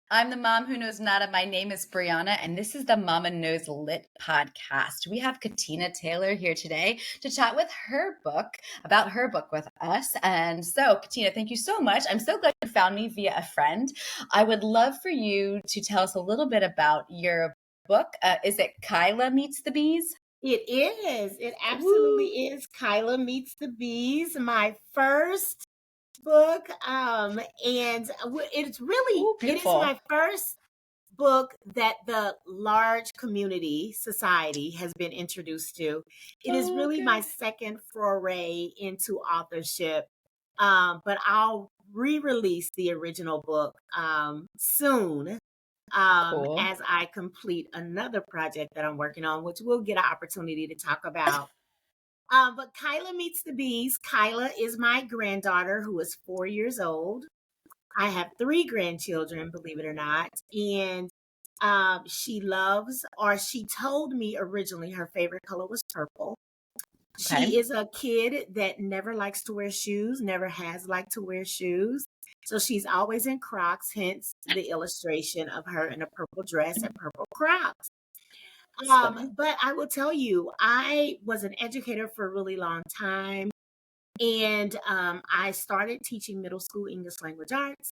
I'm the mom who knows nada. My name is Brianna, and this is the Mama Knows Lit podcast. We have Catina Taylor here today to chat with her book about her book with us. And so, Catina, thank you so much. I'm so glad you found me via a friend. I would love for you to tell us a little bit about your book. Is it Kyla Meets the Bees? It is. It Woo! absolutely is. Kyla Meets the Bees, my first book. Ooh, it is beautiful. my first book that the large community society has been introduced to. It is Oh, really my good. second foray into authorship. But I'll re-release the original book soon, Cool. as I complete another project that I'm working on, which we'll get an opportunity to talk about. But Kyla Meets the Bees. Kyla is my granddaughter who is 4 years old. I have three grandchildren, believe it or not. And she loves, or she told me originally her favorite color was purple. Okay. She is a kid that never likes to wear shoes, never has liked to wear shoes. So she's always in Crocs, hence the illustration of her in a purple dress and purple Crocs. Stunning. But I will tell you, I was an educator for a really long time. And I started teaching middle school English language arts.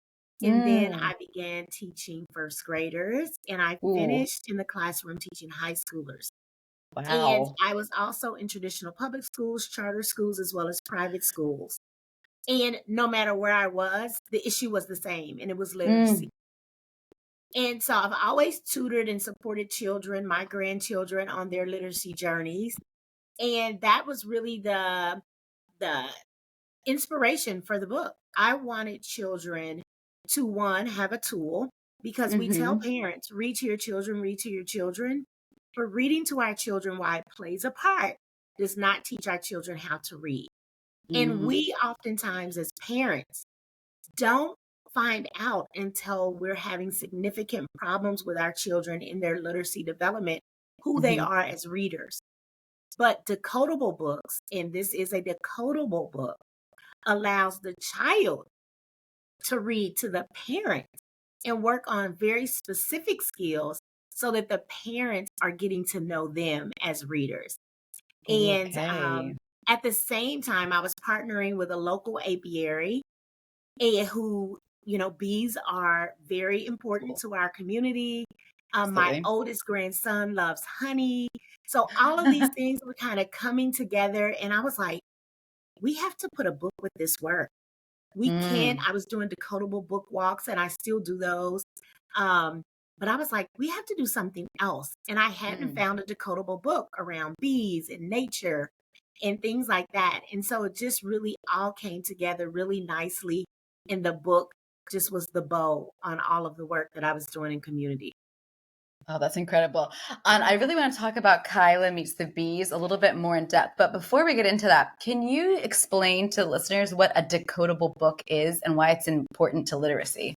And then Mm. I began teaching first graders. And I Ooh, finished in the classroom teaching high schoolers. And wow. I was also in traditional public schools, charter schools, as well as private schools. And no matter where I was, the issue was the same, and it was Mm. literacy. And so I've always tutored and supported children, my grandchildren, on their literacy journeys. And that was really the inspiration for the book. I wanted children to, one, have a tool, because we tell Mhm. parents, read to your children, read to your children. But reading to our children, while it plays a part, does not teach our children how to read. And Mm. we oftentimes, as parents, don't find out until we're having significant problems with our children in their literacy development who they Mhm. are as readers. But decodable books, and this is a decodable book, allows the child to read to the parent and work on very specific skills so that the parents are getting to know them as readers. And Okay. at the same time, I was partnering with a local apiary, who, bees are very important Cool. to our community. My Absolutely. oldest grandson loves honey. So all of these things were kind of coming together. And I was like, we have to put a book with this work. We can't. Mm. I was doing decodable book walks, and I still do those. Um, but I was like, we have to do something else. And I hadn't Mm. found a decodable book around bees and nature and things like that. And so it just really all came together really nicely. And the book just was the bow on all of the work that I was doing in community. Oh, that's incredible. And I really want to talk about Kyla Meets the Bees a little bit more in depth. But before we get into that, can you explain to listeners what a decodable book is and why it's important to literacy?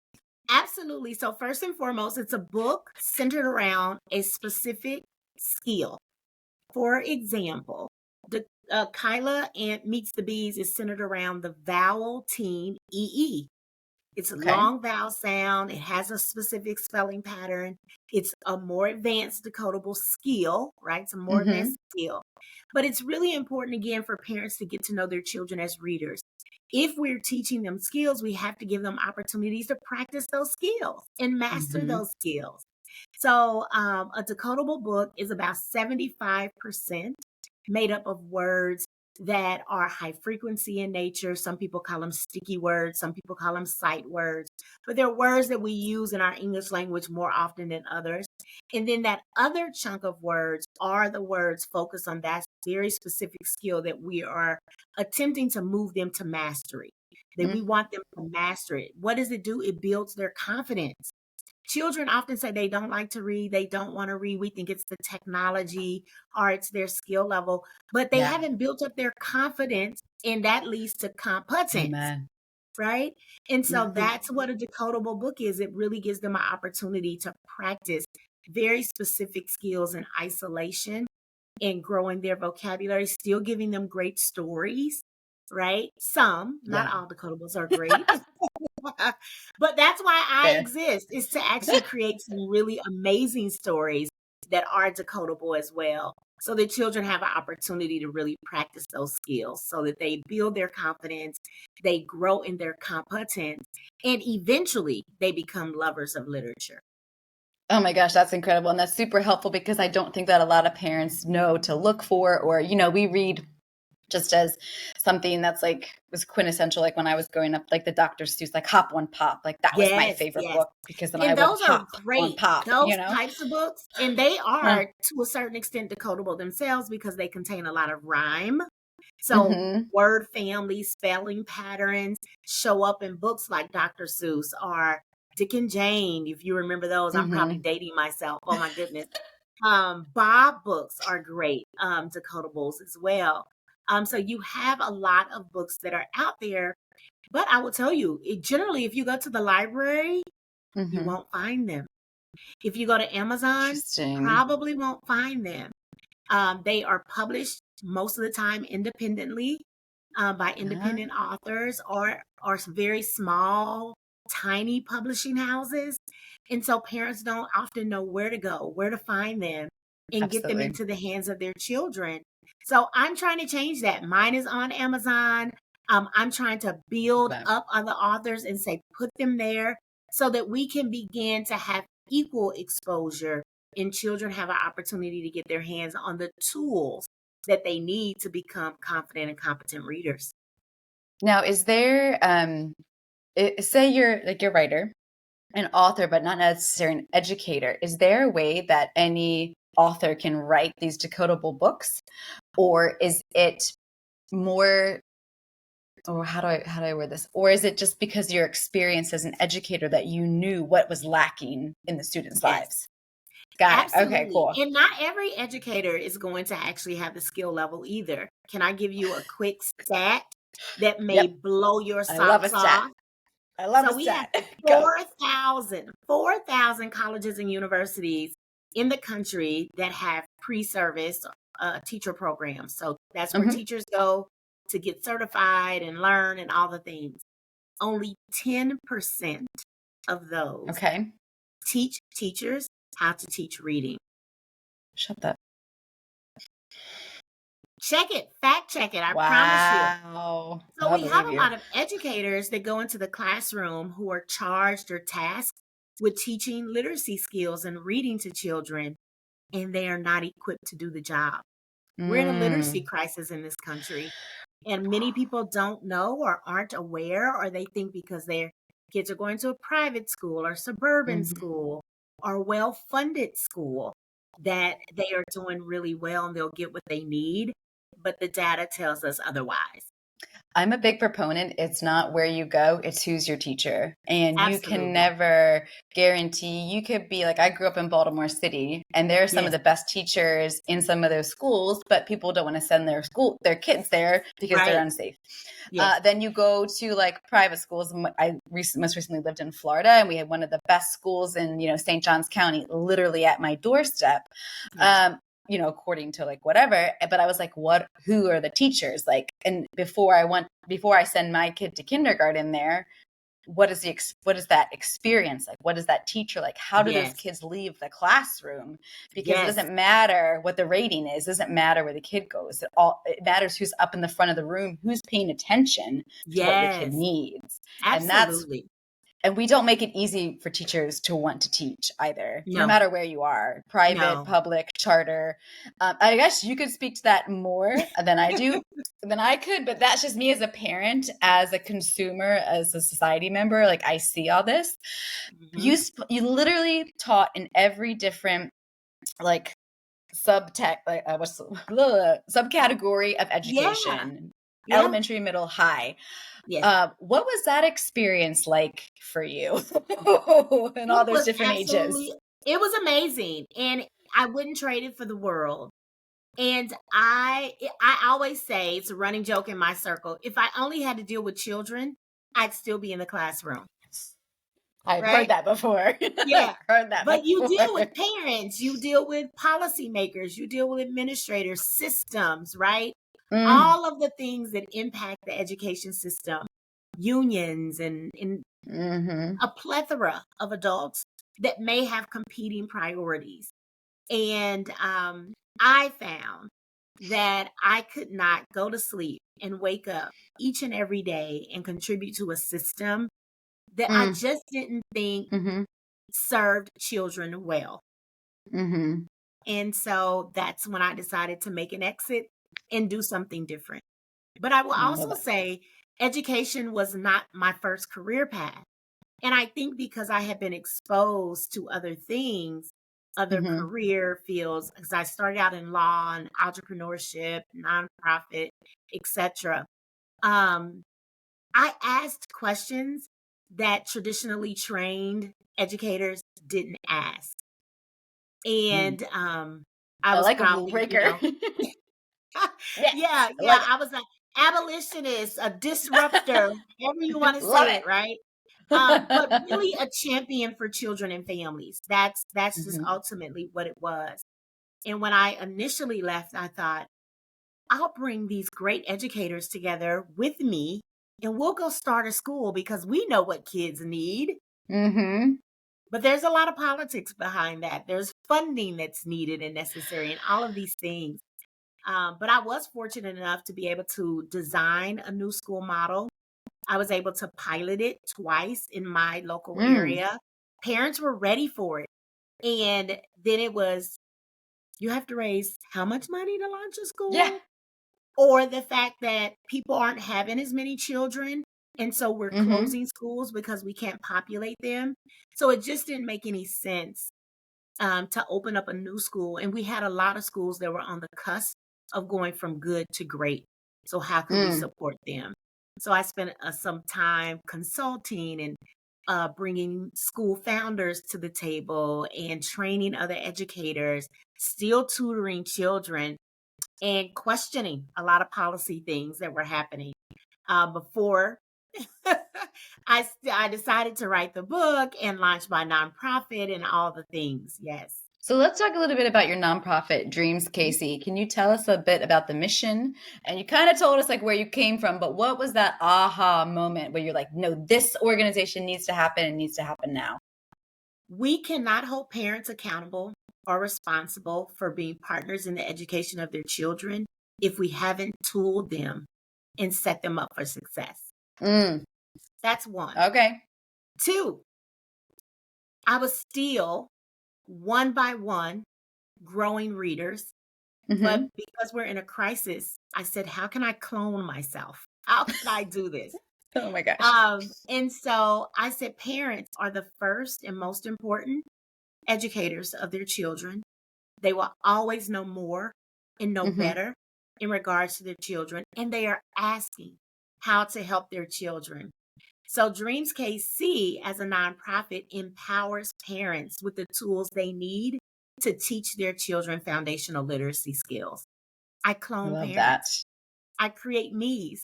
Absolutely. So, first and foremost, it's a book centered around a specific skill. For example, the Kyla and Meets the Bees is centered around the vowel team EE. It's a Okay. long vowel sound. It has a specific spelling pattern. It's a more advanced decodable skill, right? It's a more Mm-hmm. advanced skill. But it's really important, again, for parents to get to know their children as readers. If we're teaching them skills, we have to give them opportunities to practice those skills and master Mm-hmm. those skills. So, a decodable book is about 75% made up of words that are high frequency in nature. Some people call them sticky words, some people call them sight words, but they're words that we use in our English language more often than others. And then that other chunk of words are the words focused on that very specific skill that we are attempting to move them to mastery, that we want them to master it. What does it do? It builds their confidence. Children often say they don't like to read, they don't want to read. We think it's the technology or it's their skill level, but they Yeah. haven't built up their confidence, and that leads to competence, Amen. right? And so Mm-hmm. that's what a decodable book is. It really gives them an opportunity to practice very specific skills in isolation and growing their vocabulary, still giving them great stories, right? Some, not Yeah. all decodables are great. But that's why I Fair. exist, is to actually create some really amazing stories that are decodable as well. So that children have an opportunity to really practice those skills so that they build their confidence, they grow in their competence, and eventually they become lovers of literature. Oh my gosh, that's incredible. And that's super helpful because I don't think that a lot of parents know to look for, or, we read just as something that's like was quintessential. Like when I was growing up, like the Dr. Seuss, like Hop One Pop, like that was my Yes, favorite yes. book because then I And would those are hop on great, pop, those types of books. And they Yeah. are to a certain extent decodable themselves because they contain a lot of rhyme. So Mm-hmm. word families, spelling patterns show up in books like Dr. Seuss or Dick and Jane. If you remember those, I'm probably Mm-hmm. dating myself. Oh my goodness. Bob books are great, decodables as well. So you have a lot of books that are out there, but I will tell you, generally, if you go to the library, you Mm-hmm. won't find them. If you go to Amazon, Interesting. probably won't find them. They are published most of the time independently, by Ah, independent authors or some very small, tiny publishing houses. And so parents don't often know where to go, where to find them, and get them absolutely. into the hands of their children. So I'm trying to change that. Mine is on Amazon. I'm trying to build But up other authors and say, put them there so that we can begin to have equal exposure and children have an opportunity to get their hands on the tools that they need to become confident and competent readers. now, is there, say you're like a writer, an author, but not necessarily an educator. Is there a way that any author can write these decodable books, or is it more, or how do I word this? Or is it just because your experience as an educator that you knew what was lacking in the students' Yes, lives? Got it. Okay, absolutely. cool. And not every educator is going to actually have the skill level either. Can I give you a quick stat that may Yep. blow your I love a socks stat. off? I love So a we have stat. Go. 4,000 colleges and universities in the country that have pre-service teacher programs. So that's where Hmm. teachers go to get certified and learn and all the things. Only 10% of those Okay. teach teachers how to teach reading. Shut that. Check it, fact check it, I promise you. Wow. So I we have believe a you. lot of educators that go into the classroom who are charged or tasked with teaching literacy skills and reading to children, and they are not equipped to do the job. We're in a literacy Mm. crisis in this country, and many people don't know or aren't aware, or they think because their kids are going to a private school or suburban Mhm. school or well funded school that they are doing really well and they'll get what they need. But the data tells us otherwise. I'm a big proponent. It's not where you go, it's who's your teacher. And you can Absolutely. never guarantee, you could be like, I grew up in Baltimore City, and there are some of Yes. the best teachers in some of those schools, but people don't want to send their kids there because they're Right. unsafe. Yes. Then you go to like private schools. Most recently lived in Florida, and we had one of the best schools in St. Johns County, literally at my doorstep. Yes. Um, according to like whatever. But I was like, who are the teachers? Like, and before I send my kid to kindergarten there, what is that experience like? What is that teacher like? How do those Yes. kids leave the classroom? Because it Yes. doesn't matter what the rating is. It doesn't matter where the kid goes. It matters who's up in the front of the room, who's paying attention to what your kid Yes. needs. And that's Absolutely. and we don't make it easy for teachers to want to teach either, no No. matter where you are, private, No. public, charter. I guess you could speak to that more than I do, than I could, but that's just me as a parent, as a consumer, as a society member. Like I see all this. Hmm. You literally taught in every different like subtech, like subcategory of Yeah. education, Yeah. elementary, middle, high. Yes. What was that experience like for you in all It those was different ages? absolutely, it was amazing. And I wouldn't trade it for the world. And I always say, it's a running joke in my circle, if I only had to deal with children, I'd still be in the classroom. I've heard Right? that before. I've Yeah. heard that But you before. deal with parents, you deal with policymakers, you deal with administrators, systems, right? Mm, All of the things that impact the education system. unions and Mm-hmm. a plethora of adults that may have competing priorities. And I found that I could not go to sleep and wake up each and every day and contribute to a system that I just didn't think Mm-hmm. served children well. Mm-hmm. And so that's when I decided to make an exit and do something different. But I will I love also that. say education was not my first career path. And I think because I had been exposed to other things, other Mm-hmm. career fields, because I started out in law and entrepreneurship, nonprofit, etc. Um, I asked questions that traditionally trained educators didn't ask. And I I was like a rule probably, breaker. yeah, Yes, I yeah, like I was an abolitionist, a disruptor, however you it. want to Love say it, it. right? But really a champion for children and families. That's just Mm-hmm. ultimately what it was. And when I initially left, I thought, I'll bring these great educators together with me and we'll go start a school because we know what kids need. Mm-hmm. But there's a lot of politics behind that. There's funding that's needed and necessary and all of these things. But I was fortunate enough to be able to design a new school model. I was able to pilot it twice in my local Mm. area. Parents were ready for it. And then it was, you have to raise how much money to launch a Yeah. school? Or the fact that people aren't having as many children. And so we're Mm-hmm. closing schools because we can't populate them. So it just didn't make any sense to open up a new school. And we had a lot of schools that were on the cusp of going from good to great. So how could we Mm. support them? So I spent some time consulting and bringing school founders to the table and training other educators, still tutoring children and questioning a lot of policy things that were happening before I decided to write the book and launch my nonprofit and all the things. Yes. So let's talk a little bit about your nonprofit, Dreams, Mhm. Casey. Can you tell us a bit about the mission? And you kind of told us like where you came from, but what was that aha moment where you're like, no, this organization needs to happen and needs to happen now? We cannot hold parents accountable or responsible for being partners in the education of their children if we haven't tooled them and set them up for success. Mm. That's one. Okay. Two, I was still one by one growing readers. But Mm-hmm. because we're in a crisis, I said, how can I clone myself? How can I do this? Oh my gosh. And so I said, parents are the first and most important educators of their children. They will always know more and know Mm-hmm. better in regards to their children. And they are asking how to help their children. So Dreams KC as a nonprofit empowers parents with the tools they need to teach their children foundational literacy skills. I I clone love that. parents. I create me's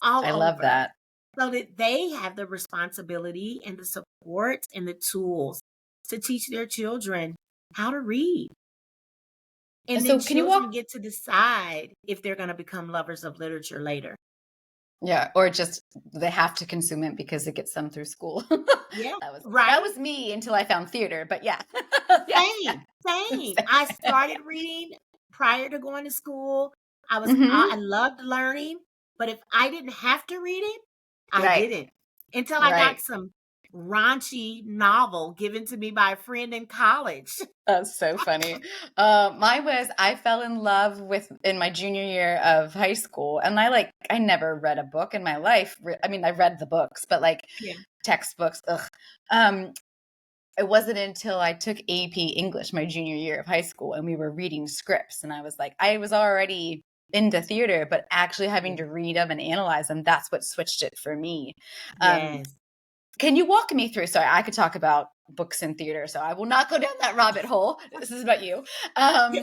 all I love over that. so that they have the responsibility and the support and the tools to teach their children how to read. And And then so can you children walk? get to decide if they're going to become lovers of literature later. Yeah, or just they have to consume it because it gets them through school. Yeah, That right? was me until I found theater, but yeah. Yeah. Same, same. I started reading prior to going to school. I Mm-hmm. loved learning, but if I didn't have to read it, I Right. didn't. Until I got Right. some raunchy novel given to me by a friend in college. That's so funny. Mine was I fell in love with in my junior year of high school, and I never read a book in my life. I mean, I read the books, but like Yeah. textbooks, ugh. Um, it wasn't until I took AP English my junior year of high school, and we were reading scripts, and I was like, I was already into theater, but actually having Yeah. to read them and analyze them, that's what switched it for me. Um, Yes. can you walk me through? Sorry, I could talk about books and theater, so I will not go down that rabbit hole. This is about you. Um,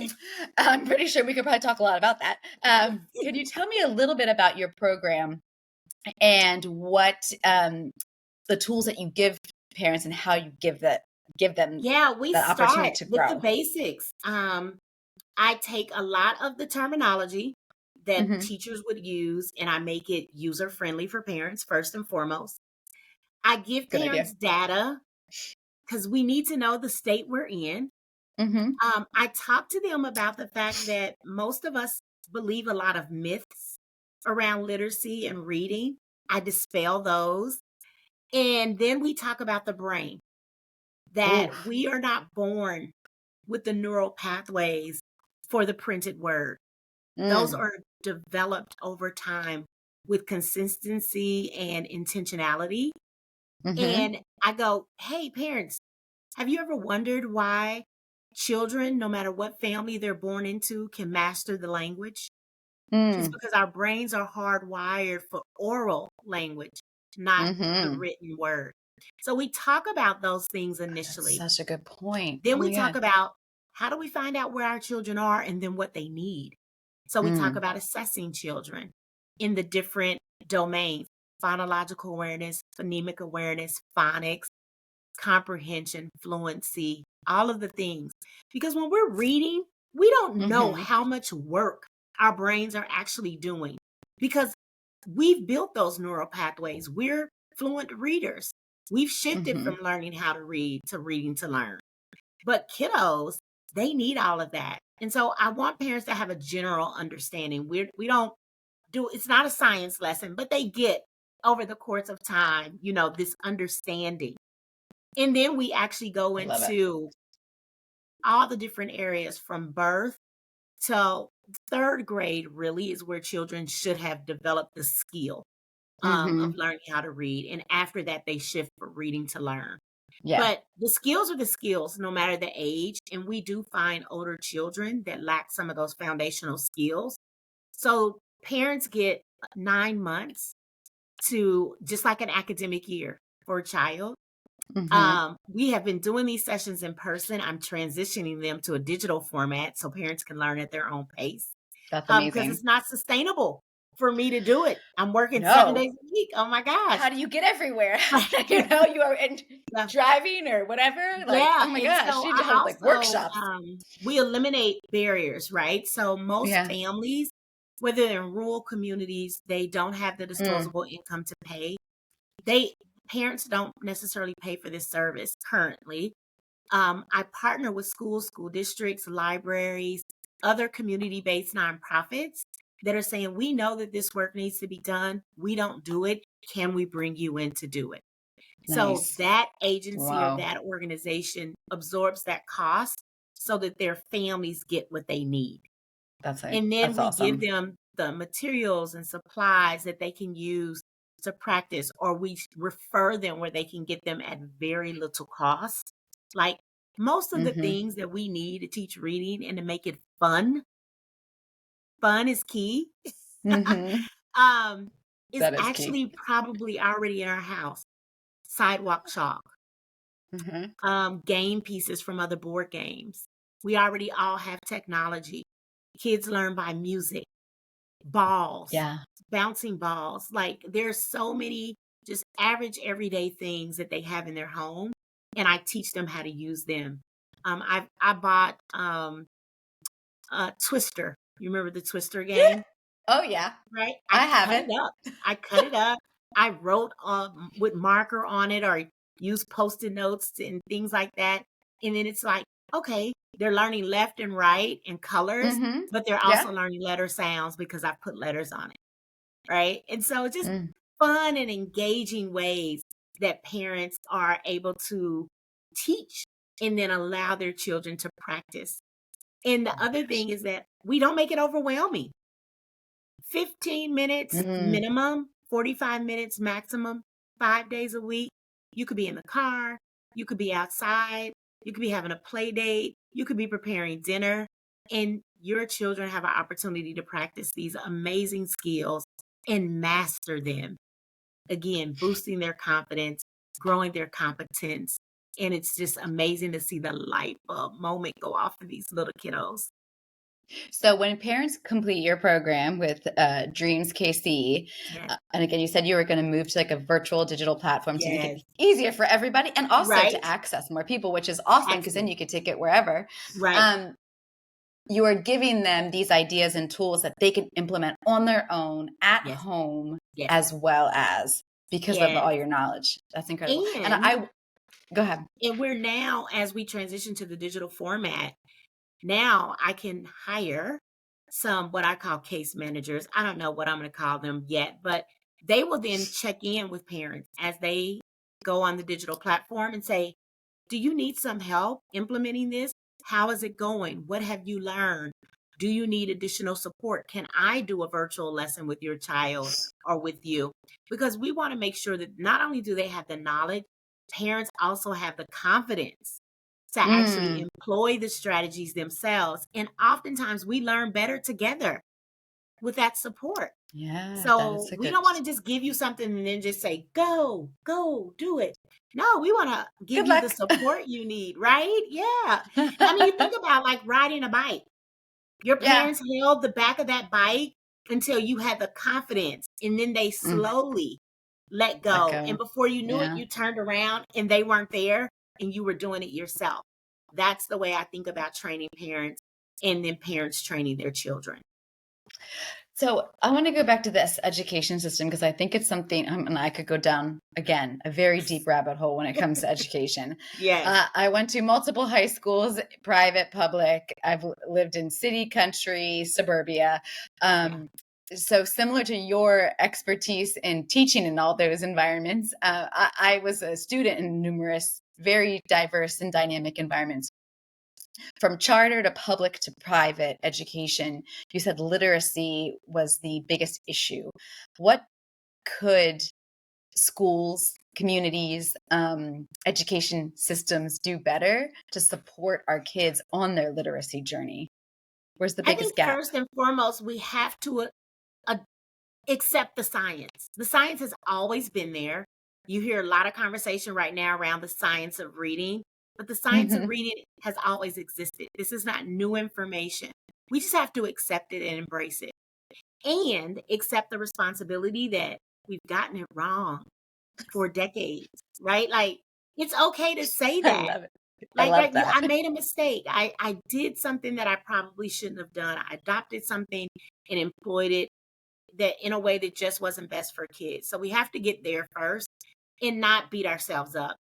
I'm pretty sure we could probably talk a lot about that. Can you tell me a little bit about your program and what the tools that you give parents and how you give them Yeah, we that opportunity start to with the grow? basics. I take a lot of the terminology that Mhm. teachers would use, and I make it user friendly for parents first and foremost. I give Good idea. parents data because we need to know the state we're in. Mhm. I talk to them about the fact that most of us believe a lot of myths around literacy and reading. I dispel those. And then we talk about the brain, that Oof. we are not born with the neural pathways for the printed word. Those Mm. are developed over time with consistency and intentionality. Mhm. And I go, hey, parents, have you ever wondered why children, no matter what family they're born into, can master the language? It's Mm. because our brains are hardwired for oral language, not the Mhm. written word. So we talk about those things That's initially. such a good point. Then Oh we my talk god. about how do we find out where our children are and then what they need. So we talk Mm. about assessing children in the different domains: phonological awareness, phonemic awareness, phonics, comprehension, fluency, all of the things. Because when we're reading, we don't know Mhm. how much work our brains are actually doing because we've built those neural pathways. We're fluent readers. We've shifted from Mhm. learning how to read to reading to learn. But kiddos, they need all of that. And so I want parents to have a general understanding. We don't do it's not a science lesson, but they get over the course of time, this understanding. And then we actually go I love it. into all the different areas from birth till third grade, really, is where children should have developed the skill of Mhm. learning how to read. And after that, they shift from reading to learn. Yeah. But the skills are the skills, no matter the age. And we do find older children that lack some of those foundational skills. So parents get 9 months to just like an academic year for a child. Mhm. We have been doing these sessions in person. I'm transitioning them to a digital format so parents can learn at their own pace. That's Because amazing. it's not sustainable for me to do it. I'm working 7 days No. a week. Oh my gosh. How do you get everywhere? Right. You are in Yeah. driving or whatever. Like, Yeah. oh my And gosh, so you need to I have like also workshops. we eliminate barriers, right? So most Yeah. families, whether they're in rural communities, they don't have the Mm. disposable income to pay. They Parents don't necessarily pay for this service currently. I partner with schools, school districts, libraries, other community based nonprofits that are saying, we know that this work needs to be done. We don't do it. Can we bring you in to do it? So Nice. that agency or Wow. that organization absorbs that cost so that their families get what they need. And then That's we give awesome. them the materials and supplies that they can use to practice, or we refer them where they can get them at very little cost. Like most of the Mhm. things that we need to teach reading and to make it fun is key, Mhm. um, is That is key. actually probably already in our house. Sidewalk chalk, Mhm. game pieces from other board games. We already all have technology. Kids learn by music, balls, Yeah. bouncing balls. Like there's so many just average everyday things that they have in their home, and I teach them how to use them. I bought Twister. You remember the Twister Yeah. game? Oh yeah. Right? I I have cut it. it up. I cut it up. I wrote with marker on it or use post-it notes and things like that. And then it's like, okay, they're learning left and right and colors, Mhm. but they're Yeah. also learning letter sounds because I put letters on it. Right. And so just Mm. fun and engaging ways that parents are able to teach and then allow their children to practice. And Oh the my other gosh. thing is that we don't make it overwhelming. 15 minutes Mm. minimum, 45 minutes maximum, 5 days a week. You could be in the car, you could be outside, you could be having a play date, you could be preparing dinner, and your children have an opportunity to practice these amazing skills and master them. Again, boosting their confidence, growing their competence. And it's just amazing to see the light bulb moment go off for these little kiddos. So when parents complete your program with Dreams KC, Yes. and again, you said you were going to move to like a virtual digital platform to make it Yes. easier for everybody and also Right. to access more people, which is awesome because then Accent. you could take it wherever. Right. Um, you are giving them these ideas and tools that they can implement on their own at Yes, home, yes, as well as because of yes. all your knowledge. That's incredible. And And I go ahead. and we're now, as we transition to the digital format, now I can hire some what I call case managers. I don't know what I'm going to call them yet, but they will then check in with parents as they go on the digital platform and say, do you need some help implementing this? How is it going? What have you learned? Do you need additional support? Can I do a virtual lesson with your child or with you? Because we want to make sure that not only do they have the knowledge, parents also have the confidence to actually Mm, employ the strategies themselves. And oftentimes we learn better together with that support. yeah, that is So a we good don't want to just give you something and then just say, go, do it. No, we want to give good you the luck. support you need, right? Yeah. I mean, you think about like riding a bike. Your Yeah. parents held the back of that bike until you had the confidence, and then they Mm, slowly let let go. And go. before you knew it, Yeah. you turned around and they weren't there and you were doing it yourself. That's the way I think about training parents and then parents training their children. So I want to go back to this education system because I think it's something, and I could go down again a very deep rabbit hole when it comes to education. Yes. I went to multiple high schools, private, public. I've lived in city, country, suburbia. Yeah. So similar to your expertise in teaching in all those environments, I was a student in numerous, very diverse and dynamic environments. From charter to public to private education, you said literacy was the biggest issue. What could schools, communities, education systems do better to support our kids on their literacy journey? Where's the I biggest think gap? first and foremost, we have to uh, accept the science. The science has always been there. You hear a lot of conversation right now around the science of reading, but the science of Hmm. reading has always existed. This is not new information. We just have to accept it and embrace it and accept the responsibility that we've gotten it wrong for decades, right? Like, it's okay to say I that. love it. I Like, love right, that. I made a mistake. I did something that I probably shouldn't have done. I adopted something and employed it that in a way that just wasn't best for kids. So we have to get there first and not beat ourselves up.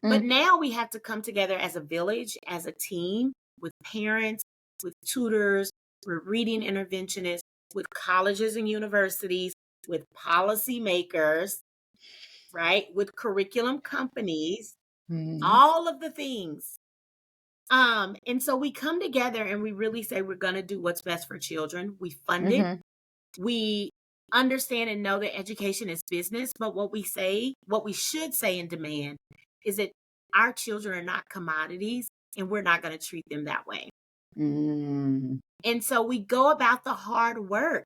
But Mm, now we have to come together as a village, as a team, with parents, with tutors, with reading interventionists, with colleges and universities, with policymakers, right? With curriculum companies, mhm, all of the things. And so we come together and we really say we're going to do what's best for children. We fund it. mhm, We understand and know that education is business, but what we should say and demand is that our children are not commodities and we're not going to treat them that way. mm, And so we go about the hard work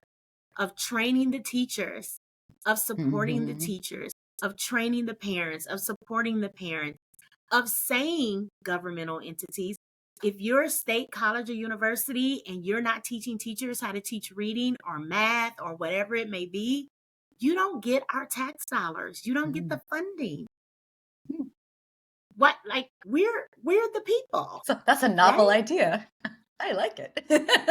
of training the teachers, of supporting the mhm, teachers, of training the parents, of supporting the parents, of saying governmental entities, if you're a state college or university and you're not teaching teachers how to teach reading or math or whatever it may be, you don't get our tax dollars. You don't get mm. the funding. What, like, we're the people, So that's a novel right? idea. I like it.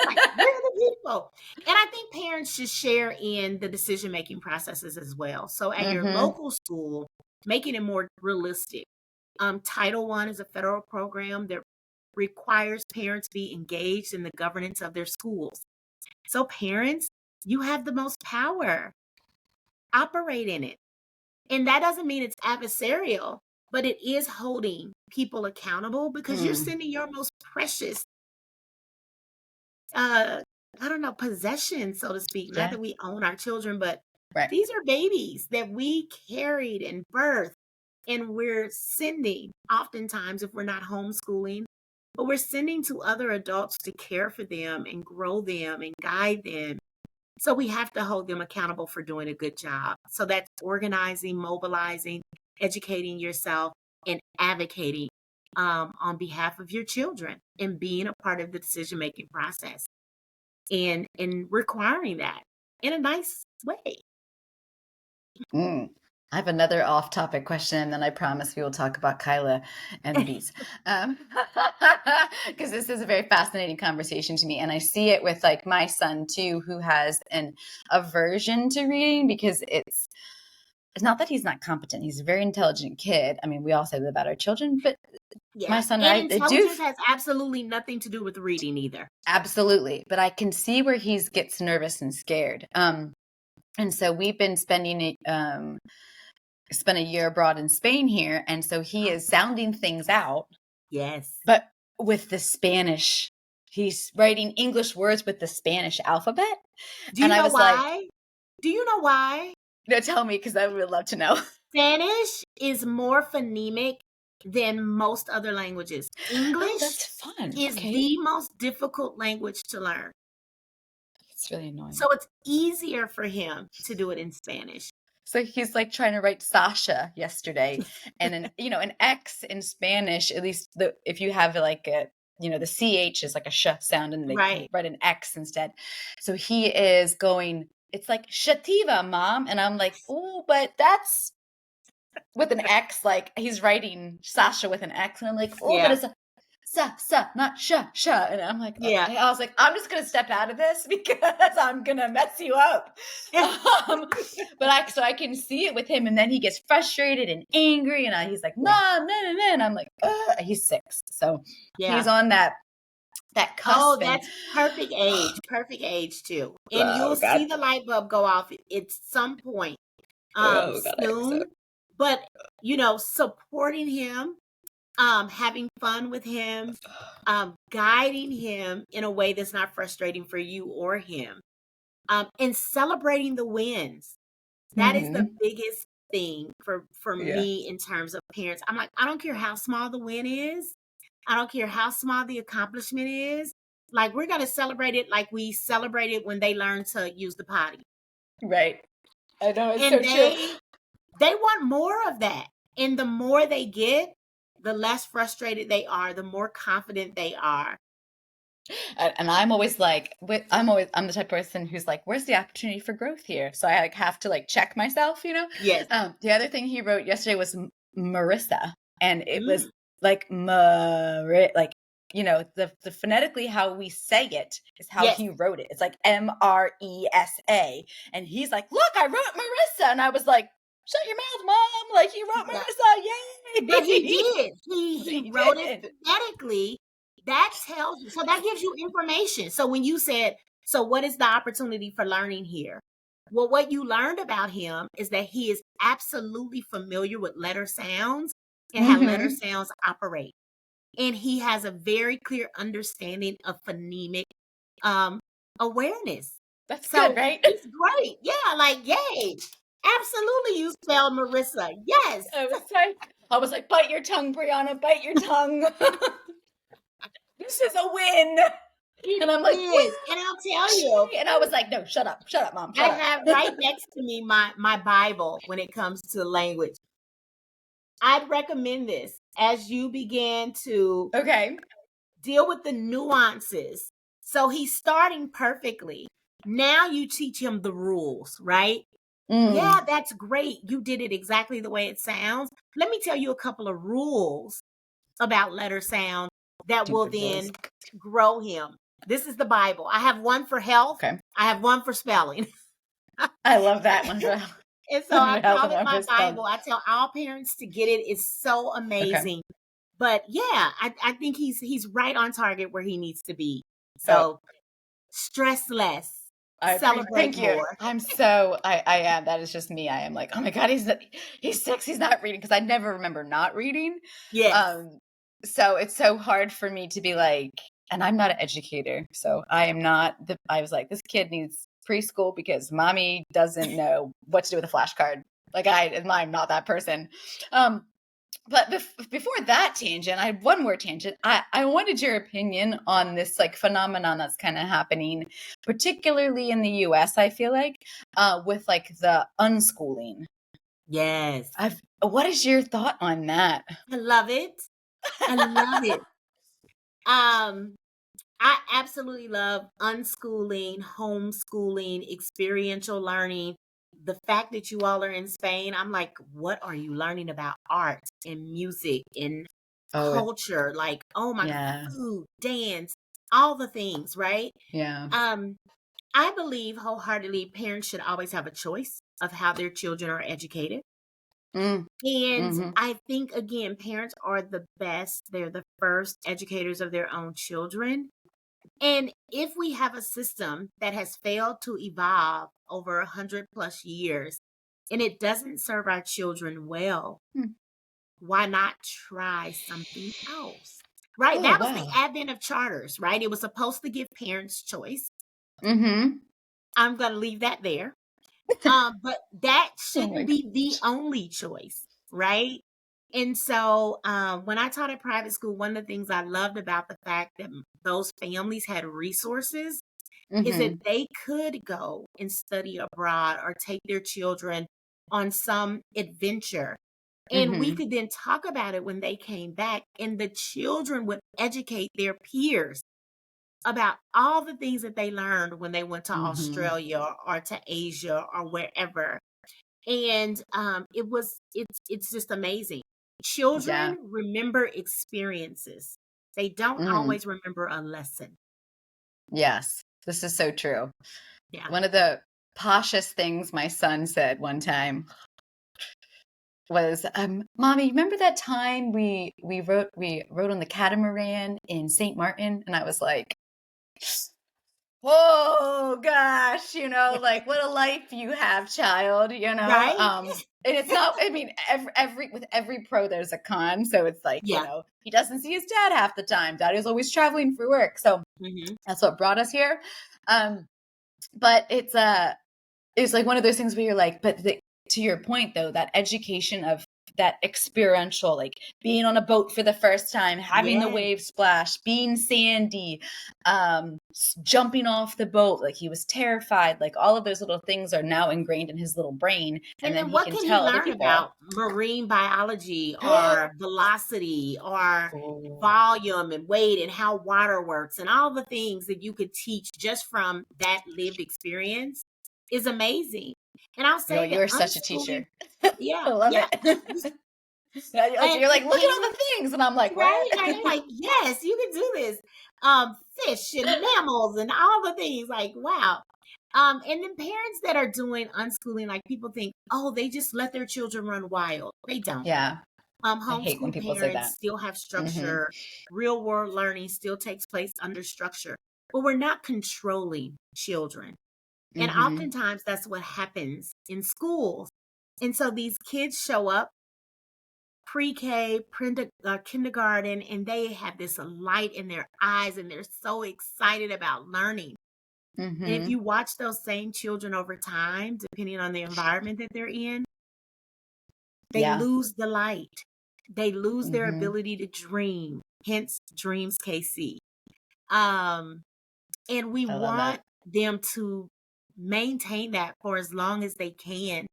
Right. We're the people. And I think parents should share in the decision making processes as well. So at your Hmm. local school, making it more realistic. Title I is a federal program that requires parents be engaged in the governance of their schools. So parents, you have the most power. Operate in it. And that doesn't mean it's adversarial, but it is holding people accountable because you're Mm, sending your most precious uh I don't know, possession, so to speak. Not yeah, that we own our children, but right. these are babies that we carried and birthed, and we're sending, oftentimes, if we're not homeschooling, but we're sending to other adults to care for them and grow them and guide them. So we have to hold them accountable for doing a good job. So that's organizing, mobilizing, educating yourself, and advocating on behalf of your children and being a part of the decision making process and requiring that in a nice way. Mm. I have another off-topic question, and then I promise we will talk about Kyla and the bees. Um, because this is a very fascinating conversation to me, and I see it with like my son too, who has an aversion to reading because it's not that he's not competent. He's a very intelligent kid. I mean, we all say that about our children, but my Yeah. son, And right? They do intelligence has absolutely nothing to do with reading either. absolutely, but I can see where he gets nervous and scared. And so we've been spent a year abroad in Spain here, and so he is sounding things out, Yes. but with the Spanish. He's writing English words with the Spanish alphabet. Do And you I know was like, why? Do you know why? no, tell me, because I would love to know. Spanish is more phonemic than most other languages. Oh, English that's fun. is Okay. the most difficult language to learn. It's really annoying. So it's easier for him to do it in Spanish. So he's like trying to write Sasha yesterday, and an X in Spanish, at least if you have like the CH is like a sh sound, and they Right. write an X instead. So he is going, it's like shativa, mom, and I'm like, oh, but that's with an X. Like he's writing Sasha with an X, and I'm like, oh, but Yeah. it's a sa, not sha. And I'm like, Yeah. I was like, I'm just gonna step out of this because I'm gonna mess you up. So I can see it with him, and then he gets frustrated and angry, and he's like, Mom, no, and I'm like, he's 6, so he's Yeah. on that Oh, cusp, and that's perfect age too. And oh you'll see god, the light bulb go off at some point oh god, I hope so. soon. But supporting him, having fun with him, guiding him in a way that's not frustrating for you or him, and celebrating the wins. That is the Mm-hmm. biggest thing for Yeah, me in terms of parents. I'm like, I don't care how small the win is. I don't care how small the accomplishment is. Like we're gonna celebrate it like we celebrated when they learned to use the potty. right. I know, it's And so true. they want more of that. And the more they get, the less frustrated they are, the more confident they are. And I'm always like, I'm the type of person who's like, where's the opportunity for growth here? So I like have to like check myself. Yes. The other thing he wrote yesterday was Marissa, and it was Mm, like like the phonetically how we say it is how yes. he wrote it. It's like Mresa, and he's like, look, I wrote Marissa, and I was like, shut your mouth, mom! Like you wrote Yeah. Marissa, yay! But he did. He He wrote it did. phonetically. That tells you. So that gives you information. So when you said, so what is the opportunity for learning here? Well, what you learned about him is that he is absolutely familiar with letter sounds and how letter Mm-hmm. sounds operate. And he has a very clear understanding of phonemic awareness. That's good, So right? it's great. Yeah, like, yay. Absolutely, you spelled Marissa. Yes, I was like, bite your tongue, Brianna, bite your tongue. This is a win. it And I'm like, is. And I'll tell you, and I was like, no, shut up, mom, I shut up. have right next to me my Bible when it comes to language. I'd recommend this as you begin to Okay. deal with the nuances. So he's starting perfectly. Now you teach him the rules, right? Mm. Yeah, that's great. You did it exactly the way it sounds. Let me tell you a couple of rules about letter sound that will Stupid rules. then grow him. This is the Bible. I have one for health. Okay. I have one for spelling. I love that one. And so I Health call and it my Memphis Bump. Bible. I tell all parents to get it. It's so Okay. amazing. But yeah, I think he's right on target where he needs to be. Oh, So stress less, I appreciate. celebrate Thank you. more. I am. That is just me. I am like, oh my god, he's 6. He's not reading, because I never remember not reading. Yes. So it's so hard for me to be like, and I'm not an educator, so I am not. I was like, this kid needs preschool because mommy doesn't know what to do with a flashcard. Like I'm not that person. But before that tangent, I had one more tangent. I wanted your opinion on this like phenomenon that's kind of happening, particularly in the U.S. I feel like with like the unschooling. Yes. What is your thought on that? I love it. I love it. I absolutely love unschooling, homeschooling, experiential learning. the fact that you all are in Spain, I'm like, what are you learning about art and music and Oh, culture? Like, oh my, yeah. food, dance, all the things, right? Yeah. Um, I believe wholeheartedly parents should always have a choice of how their children are educated. Mm, And mhm. I think, again, parents are the best. They're the first educators of their own children. And if we have a system that has failed to evolve over 100+ years and it doesn't serve our children well, Hmm. why not try something else? Right? Oh, That was the wow. advent of charters, right? It was supposed to give parents choice. Mhm. I'm going to leave that there. But that Oh shouldn't my be the gosh. only choice, right? And so when I taught at private school, one of the things I loved about the fact that those families had resources is that Mhm. they could go and study abroad or take their children on some adventure. And we Mhm. could then talk about it when they came back, and the children would educate their peers about all the things that they learned when they went to Mhm. Australia or to Asia or wherever. And it's just amazing. Yeah. Children remember experiences. They don't Mm. always remember a lesson. Yes. This is so true. Yeah. One of the poshest things my son said one time was, "Mommy, remember that time we rode on the catamaran in St. Martin?" And I was like, "Oh gosh, like what a life you have, child, Right? And it's not, I mean, every with every pro there's a con. So it's like, Yeah. he doesn't see his dad half the time. Dad is always traveling for work. So Hmm. that's what brought us here. Um, but it's like one of those things where you're like, but to your point though, that education of that experiential, like being on a boat for the first time, having the Yes. waves splash, being sandy, jumping off the boat, like he was terrified, like all of those little things are now ingrained in his little brain, and And then then he what can can he tell other learn people. about marine biology or velocity or Oh, volume and weight and how water works and all the things that you could teach just from that lived experience is amazing. And I'll say that you're such a unschooling, teacher. I yeah, love yeah. it. Yeah, you're like, And look at all the parents, things, and I'm like, right? what? Right? They're like, yes, you can do this. Fish and mammals and all the things. Like, wow. And then parents that are doing unschooling, like people think, oh, they just let their children run wild. They don't. Yeah, I hate when Homeschool people say parents that. still have Hmm. structure. Real world learning still takes place under structure, but we're not controlling children. And Hmm. oftentimes that's what happens in schools. And so these kids show up pre-K, kindergarten, and they have this light in their eyes and they're so excited about learning. And if Hmm. you watch those same children over time, depending on the environment that they're in, they Yeah. lose the light. They lose their Hmm. ability to dream, hence dreams KC. Um, and we I love that. want them to maintain that for as long as they can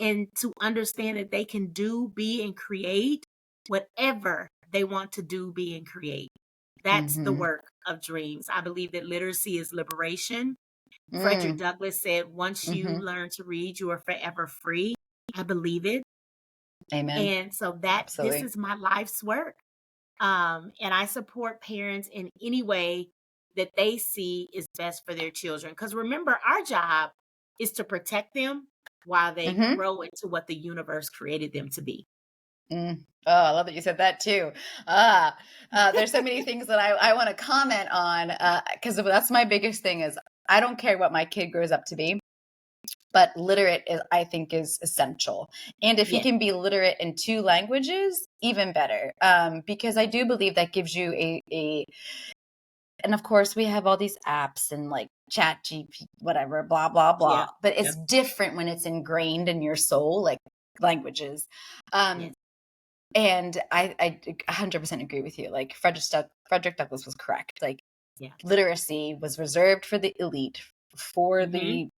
and to understand that they can do, be, and create whatever they want to do, be, and create. That's the Mhm. work of dreams. I believe that literacy is liberation. Frederick Mm. Douglass said, once you Mhm. learn to read, you are forever free. I believe it. Amen. And so that this Absolutely. is my life's work. And I support parents in any way that they see is best for their children. Because remember, our job is to protect them while they Mhm. grow into what the universe created them to be. Mm. Oh, I love that you said that too. Ah, there's so many things that I want to comment on, because that's my biggest thing is I don't care what my kid grows up to be, but literate is, I think, is essential. And if he Yes, can be literate in two languages, even better. Because I do believe that gives you a and of course we have all these apps and like chat gp whatever, blah blah yeah, blah, but yeah, it's different when it's ingrained in your soul, like languages. um yes, and I 100% agree with you. Like Frederick Douglass was correct. Like yeah. literacy was reserved for the elite, for Hmm. the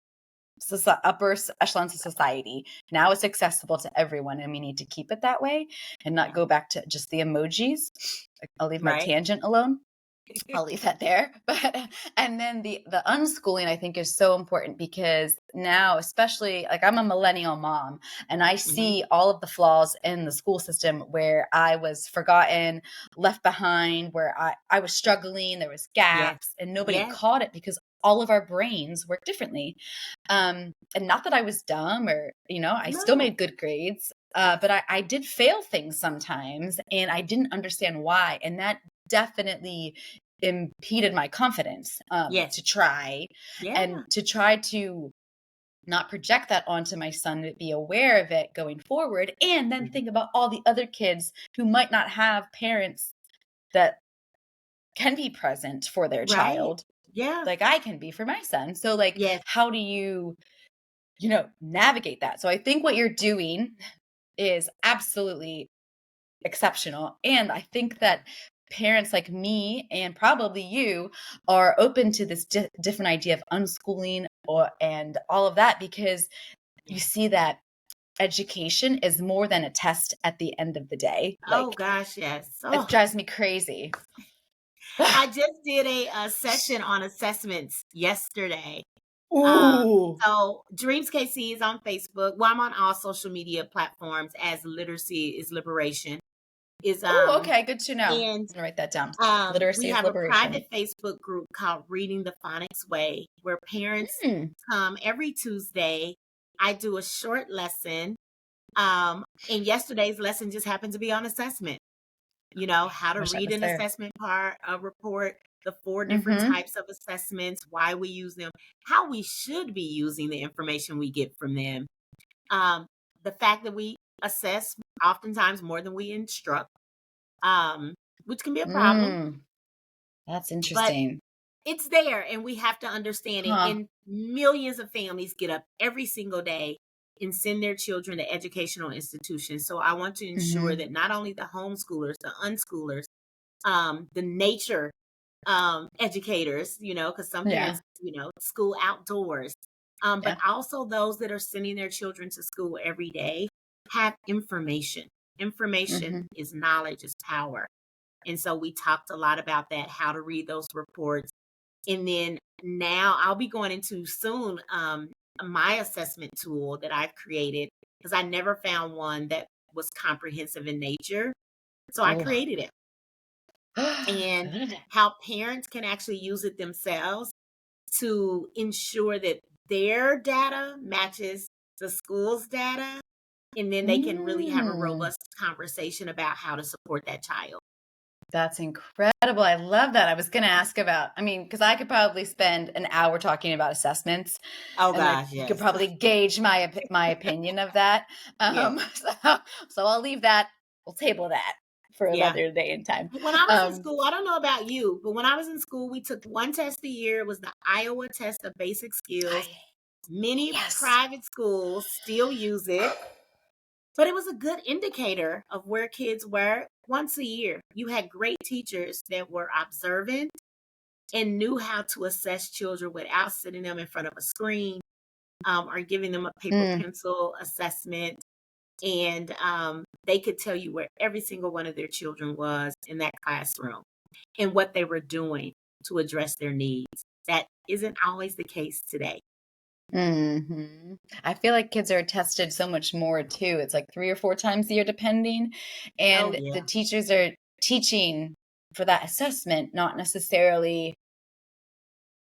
upper echelons of society. Now it's accessible to everyone, and we need to keep it that way and not Yeah, go back to just the emojis. I'll leave my right. tangent alone. I'll leave that there. But and then the unschooling I think is so important because now, especially like I'm a millennial mom and I Mhm. see all of the flaws in the school system where I was forgotten, left behind, where I was struggling, there was Yes. gaps and nobody Yes. caught it because all of our brains work differently. And not that I was dumb or, I still No. made good grades. Yes. But I did fail things sometimes and I didn't understand why. And that definitely impeded my confidence Yes. to try Yeah. and to try to not project that onto my son, to be aware of it going forward, and then Mhm. think about all the other kids who might not have parents that can be present for their Right. child Yeah. like I can be for my son. So like, Yes. how do you, navigate that? So I think what you're doing is absolutely exceptional. And I think that parents like me and probably you are open to this different idea of unschooling and all of that because you Yes. see that education is more than a test at the end of the day. Oh Like gosh, yes. it Oh, drives me crazy. I just did a session on assessments yesterday. Um, Ooh. so Dreams KC is on Facebook. Well, I'm on all social media platforms as Literacy is Liberation. Is Oh, okay. Good to know. I'm and gonna write that down. We Literacy is have a liberation. private Facebook group called Reading the Phonics Way, where parents Mm. come every Tuesday. I do a short lesson. And yesterday's lesson just happened to be on assessment. How I to wish I read was an there. assessment part, a report, the four different Mm-hmm. types of assessments, why we use them, how we should be using the information we get from them. Um, the fact that we assess oftentimes more than we instruct, which can be a problem, Mm. That's but interesting. it's there and we have to understand it. Huh. And millions of families get up every single day and send their children to educational institutions. So I want to ensure Mm-hmm. that not only the homeschoolers, the unschoolers, the nature educators, because some Yeah. parents, school outdoors, but Yeah. also those that are sending their children to school every day have information. Information Mm-hmm. is knowledge, is power. And so we talked a lot about that, how to read those reports. And then now I'll be going into soon my assessment tool that I've created because I never found one that was comprehensive in nature. So I Oh. created it and Good. how parents can actually use it themselves to ensure that their data matches the school's data. And then they can really have a Mm. robust conversation about how to support that child. That's incredible. I love that. I was gonna ask about, I mean, because I could probably spend an hour talking about assessments, Oh and gosh, you could yes. probably gauge my opinion of that. Yes. So I'll leave that. We'll table that for Yeah. another day and time. When I was in Um, school, I don't know about you, but when I was in school, we took one test a year. It was the Iowa test of basic skills. I, Many yes. private schools still use it, but it was a good indicator of where kids were once a year. You had great teachers that were observant and knew how to assess children without sitting them in front of a screen or giving them a paper Mm, pencil assessment. And they could tell you where every single one of their children was in that classroom and what they were doing to address their needs. That isn't always the case today. mhm. I feel like kids are tested so much more too. It's like 3 or 4 times a year depending, Oh, and the yeah. teachers are teaching for that assessment, not necessarily,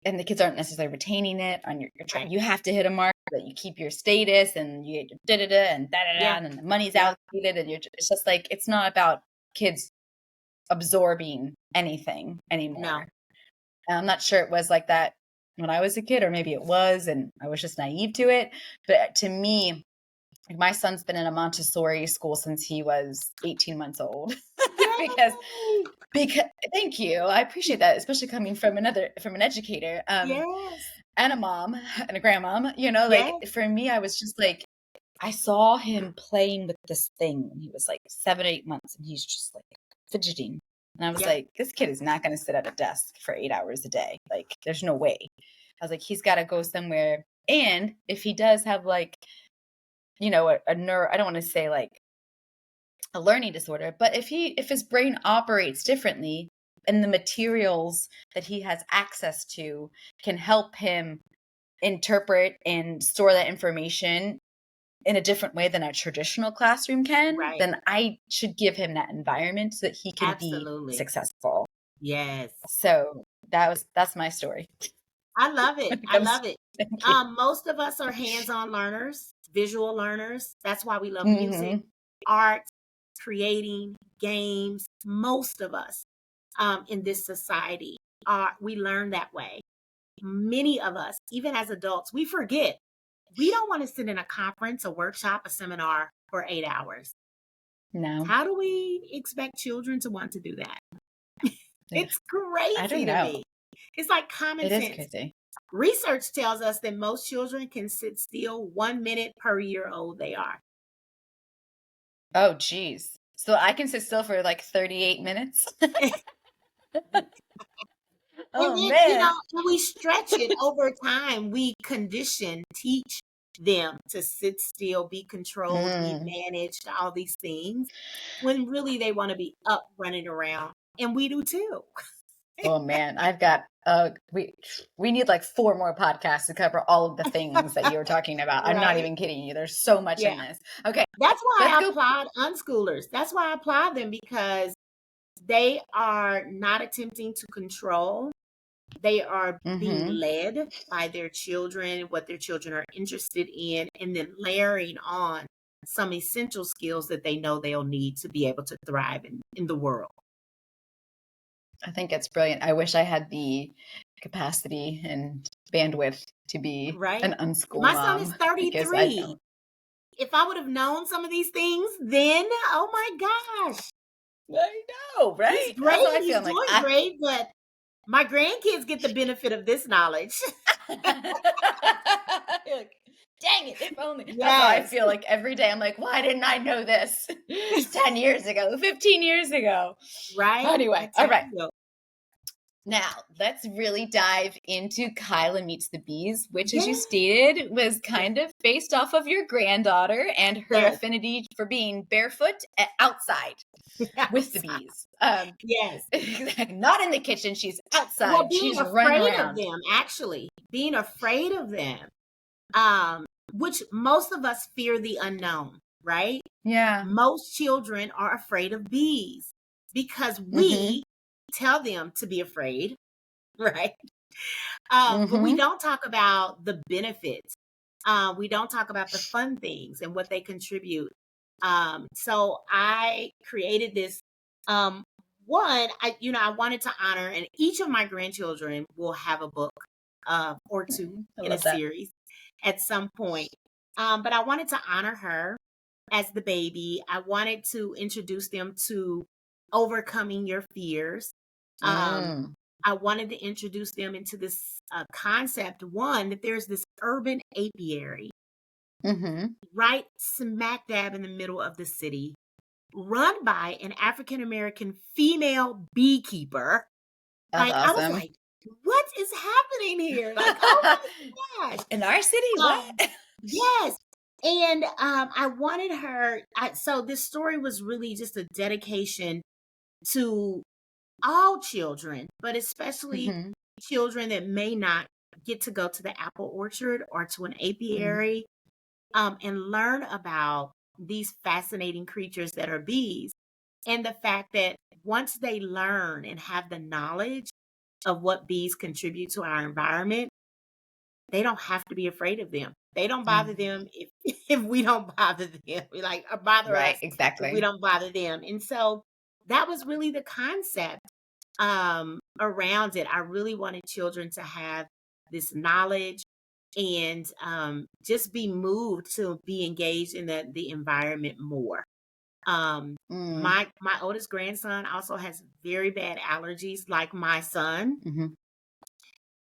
and the kids aren't necessarily retaining it on you're trying, Right. you have to hit a mark that you keep your status and you get your da da da and da da da Yeah. and then the money's Yeah. allocated and it's just like it's not about kids absorbing anything No. anymore. And I'm not sure it was like that when I was a kid, or maybe it was, and I was just naive to it. But to me, like my son's been in a Montessori school since he was 18 months old because Yay! because thank you. I appreciate that, especially coming from an educator, Yes. and a mom and a grandmom, like Yes. for me, I was just like, I saw him playing with this thing when he was like 7, 8 months, and he's just like fidgeting. And I was Yeah. like, this kid is not going to sit at a desk for 8 hours a day. Like, there's no way. I was like, he's got to go somewhere. And if he does have like, a neuro, I don't want to say like a learning disorder, but if his brain operates differently, and the materials that he has access to can help him interpret and store that information in a different way than a traditional classroom can, Right. then I should give him that environment so that he can be Absolutely. successful. Yes. So that's my story I love when it. it I comes love it. thank you. Most of us are hands-on learners, visual learners. That's why we love music, Mhm. art, creating, games. Most of us in this society are we learn that way. Many of us, even as adults, we forget. We don't want to sit in a conference, a workshop, a seminar for 8 hours. No, How do we expect children to want to do that? It's I don't crazy to know. me. It's like common It is sense. crazy. Research tells us that most children can sit still 1 minute per year old they are. Oh, geez. So I can sit still for like 38 minutes? And Oh, then, man. and we stretch it over time. We condition, teach them to sit still, be controlled, be Mm. managed, all these things, when really they want to be up running around. And we do too. Oh, man. I've got we need like 4 more podcasts to cover all of the things that you were talking about. I'm not Right? even kidding you. There's so much in Yeah. this. Okay, That's why let's I go. applaud unschoolers. That's why I applaud them because they are not attempting to control. They are being Mhm. led by their children, what their children are interested in, and then layering on some essential skills that they know they'll need to be able to thrive in the world. I think it's brilliant. I wish I had the capacity and bandwidth to be Right? an unschool My son is mom because I 33. don't. If I would have known some of these things then, oh my gosh, I know, he's right? great. That's how I feel. He's I'm like, doing great, but my grandkids get the benefit of this knowledge. You're like, dang it, if only. That's how I Yes. feel like every day. I'm like, why didn't I know this 10 years ago, 15 years ago? Right? I Anyway, all tell right. you. Now, let's really dive into Kyla Meets the Bees, which, as you Yeah. stated, was kind of based off of your granddaughter and her Yes. affinity for being barefoot outside with the Outside. bees. Yes. Not in the kitchen. She's Well, outside. being She's running afraid of around. them, actually, being afraid of them, um, which most of us fear the unknown, right? Yeah. Most children are afraid of bees because Mm-hmm. we tell them to be afraid, right? But we Mm-hmm. don't talk about the benefits. We don't talk about the fun things and what they contribute. So I created this. Um, I wanted to honor, and each of my grandchildren will have a book or two I in a love that. series at some point. But I wanted to honor her as the baby. I wanted to introduce them to overcoming your fears. Um, Mm. I wanted to introduce them into this concept. One, that there's this urban apiary Mm-hmm. right smack dab in the middle of the city, run by an African American female beekeeper. That's Like, I was awesome. like, what is happening here? Like, oh my gosh. In our city? Um, What? yes. And I wanted her. So this story was really just a dedication to all children, but especially Mm-hmm. children that may not get to go to the apple orchard or to an Mm-hmm. apiary and learn about these fascinating creatures that are bees. And the fact that once they learn and have the knowledge of what bees contribute to our environment, they don't have to be afraid of them. They don't bother Mm. them if if we don't bother them, like or bother Right, us if we exactly. don't bother them. And so that was really the concept around it. I really wanted children to have this knowledge and just be moved to be engaged in the environment more. Um Mm. my oldest grandson also has very bad allergies like my son Mhm.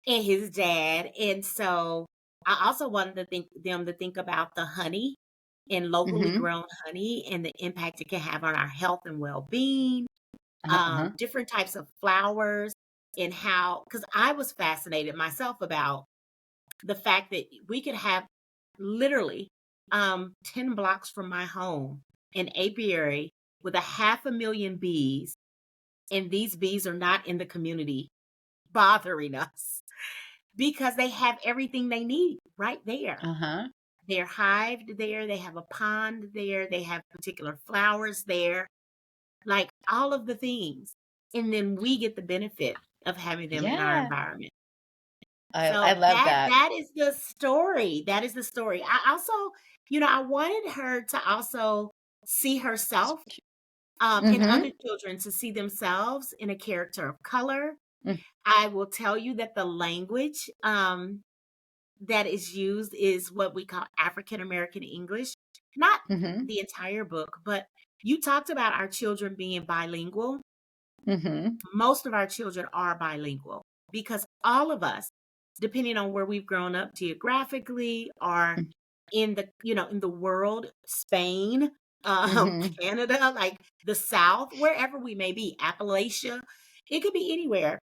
and his dad. And so I also wanted to think them to think about the honey and locally Mhm. grown honey and the impact it can have on our health and well-being, Uh-huh. different types of flowers and how because I was fascinated myself about the fact that we could have literally 10 blocks from my home an apiary with a half a million bees and these bees are not in the community bothering us because they have everything they need right there. Uh-huh. They're hived there, they have a pond there, they have particular flowers there, like all of the things. And then we get the benefit of having them in our Yeah. environment. I So love that. that is the story. That is the story. I also, I wanted her to also see herself and other Mhm. children to see themselves in a character of color. Mm, I will tell you that the language that is used is what we call African American English. Not mhm. the entire book, but you talked about our children being bilingual. Mhm. Most of our children are bilingual because all of us, depending on where we've grown up geographically or Mm, in the, in the world, Spain, mhm. Canada, like the South, wherever we may be, Appalachia, it could be anywhere.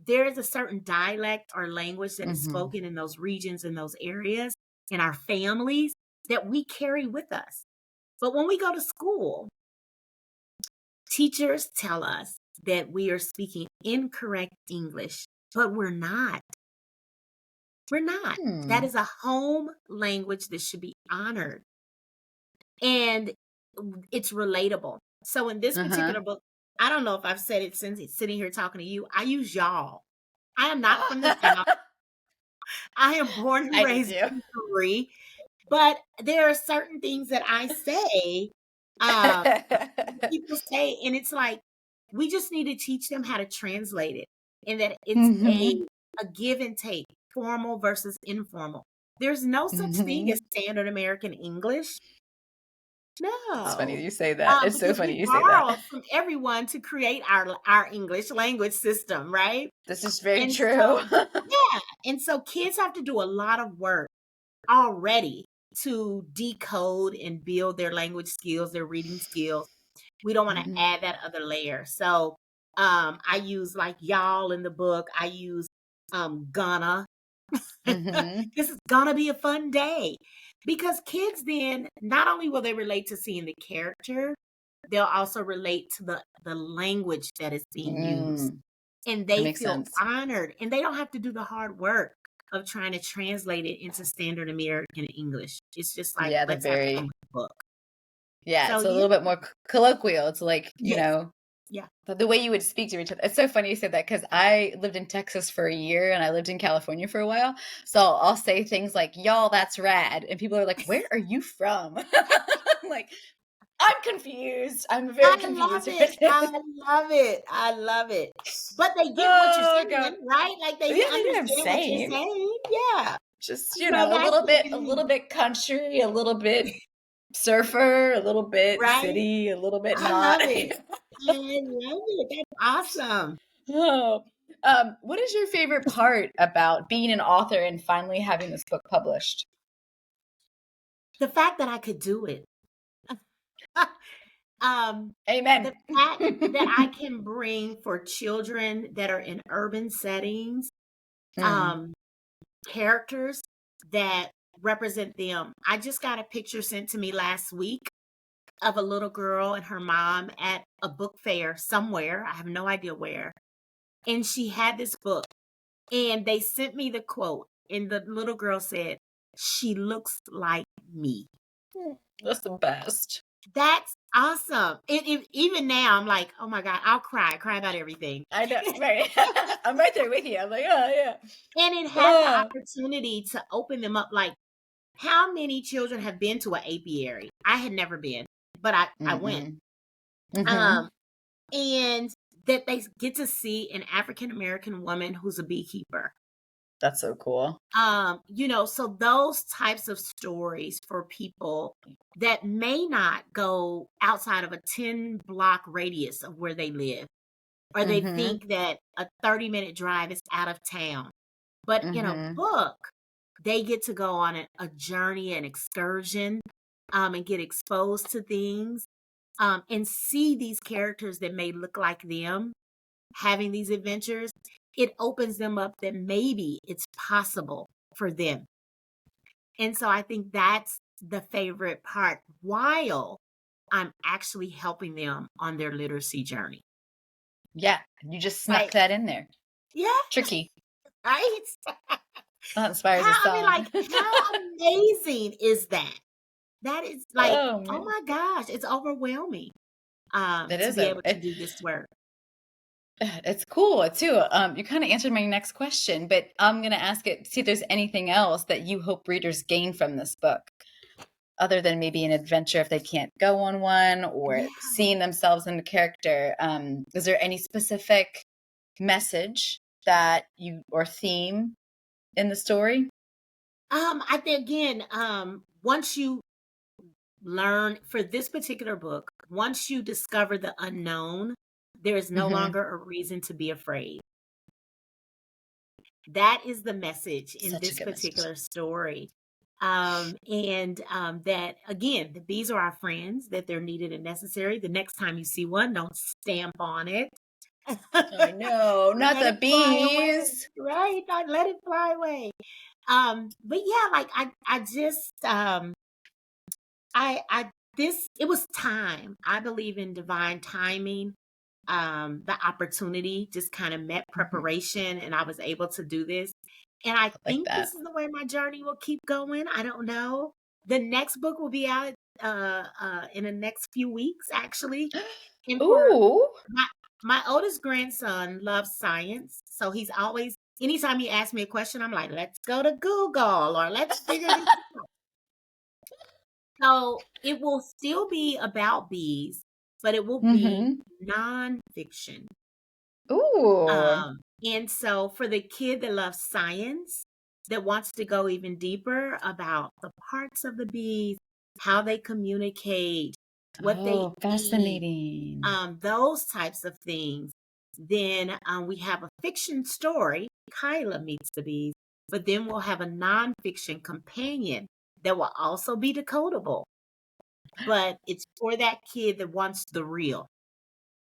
There is a certain dialect or language that is Mhm. spoken in those regions, in those areas, in our families that we carry with us. But when we go to school, teachers tell us that we are speaking incorrect English, but we're not. We're not. That Hmm. is a home language that should be honored and it's relatable. So in this Uh-huh. particular book, I don't know if I've said it since sitting here talking to you. I use y'all. I am not from the South. I am born and I do raised too. in Missouri, but there are certain things that I say, uh, people say, and it's like we just need to teach them how to translate it, and that it's Mhm. a give and take, formal versus informal. There's no such thing as Mhm. standard American English. It's funny No. that you say that. It's so Because funny we you say that. borrowed from everyone to create our English language system, right? This is very And true. so, yeah, and so kids have to do a lot of work already to decode and build their language skills, their reading skills. We don't want to Mhm. add that other layer. So, I use like y'all in the book. I use gonna. Mhm. This is gonna be a fun day. Because kids then not only will they relate to seeing the character, they'll also relate to the language that is being used. Mm. And That they makes feel sense. honored and they don't have to do the hard work of trying to translate it into standard American English. It's just like, Yeah, they're let's have fun very with the book. yeah, So it's a yeah, little bit more colloquial. It's like, yes, yeah. the way you would speak to each other. It's so funny you said that because I lived in Texas for a year and I lived in California for a while. So I'll say things like, y'all, that's rad. And people are like, where are you from? I'm like, I'm confused. I'm very I love confused. it. I love it. I love it. But they get what you're Oh God. saying, right? Like Yeah, they they know what I'm understand what you're saying. saying. Yeah. Just, So that's the a little thing, bit country, a little bit surfer, a little bit right? city, a little bit I not. love it. I love it. That's awesome. Oh. What is your favorite part about being an author and finally having this book published? The fact that I could do it. um, Amen. the fact that I can bring for children that are in urban settings, Mm. um, characters that represent them. I just got a picture sent to me last week of a little girl and her mom at a book fair somewhere. I have no idea where. And she had this book and they sent me the quote. And the little girl said, "She looks like me." That's the best. That's awesome. Even now, I'm like, oh my God, I'll cry about everything. I know, right? I'm right there with you. I'm like, oh yeah. And it has the Oh. opportunity to open them up. Like, how many children have been to an apiary? I had never been, but I went. Mm-mm. Mm-hmm. Um, and that they get to see an African American woman who's a beekeeper. That's so cool. So those types of stories for people that may not go outside of a 10-block radius of where they live, or they Mm-hmm. think that a 30-minute drive is out of town. But in a Mm-hmm. book, they get to go on a journey, an excursion, and get exposed to things, and see these characters that may look like them having these adventures. It opens them up that maybe it's possible for them. And so I think that's the favorite part while I'm actually helping them on their literacy journey. Yeah, you just snuck Like, that in there. yeah, Tricky. right? That inspires a Like, song. how amazing is that? That is like, Oh, oh man. my gosh, it's overwhelming, It to is be a able to it do this work. it's cool too. You kinda answered my next question, but I'm gonna ask it, see if there's anything else that you hope readers gain from this book, other than maybe an adventure if they can't go on one or Yeah. seeing themselves in the character. Is there any specific message that you or theme in the story? I think again, once you learn for this particular book, once you discover the unknown, there is no Mhm. longer a reason to be afraid. That is the message in Such a this good message. particular story. And that again, that these are our friends, that they're needed and necessary. The next time you see one, don't stamp on it. I know, not Let the it fly away. bees. Right? Not let it fly away. But yeah, like I just I this it was time. I believe in divine timing. The opportunity just kind of met Mhm. preparation and I was able to do this. And I I like think this that. is the way my journey will keep going. I don't know. The next book will be out in the next few weeks actually. And for Ooh. my my oldest grandson loves science. So he's always anytime he asks me a question, I'm like, let's go to Google or let's figure this out. So it will still be about bees, but it will be Mhm. nonfiction. Ooh. And so for the kid that loves science, that wants to go even deeper about the parts of the bees, how they communicate, what they Oh, eat, fascinating. those types of things, then we have a fiction story, Kyla meets the bees, but then we'll have a nonfiction companion that will also be decodable. But it's for that kid that wants the real,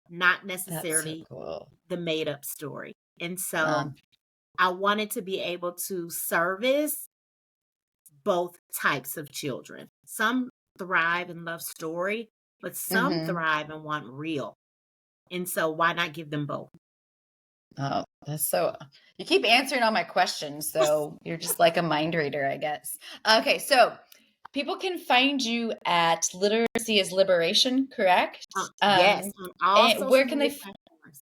not That's so necessarily cool. the made up story. And so Um, I wanted to be able to service both types of children. Some thrive and love story, but some mhm. thrive and want real. And so why not give them both? Oh, that's so you keep answering all my questions, so you're just like a mind reader, I guess. Okay, so people can find you at Literacy is Liberation, correct? Yes, on all And where social can they media platforms.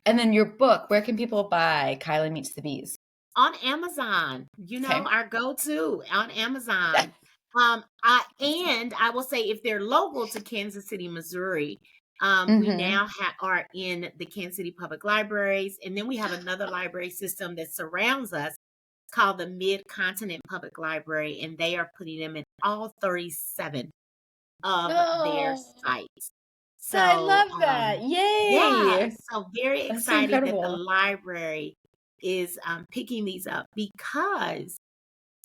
and then your book, where can people buy Kyla Meets the Bees? On Amazon, Okay. our go-to on Amazon. I will say if they're local to Kansas City, Missouri, we Mhm. now are in the Kansas City Public Libraries, and then we have another library system that surrounds us called the Mid-Continent Public Library, and they are putting them in all 37 of their Oh, sites. I So, love that. yeah, Yay. so very That's excited that the incredible. library is picking these up because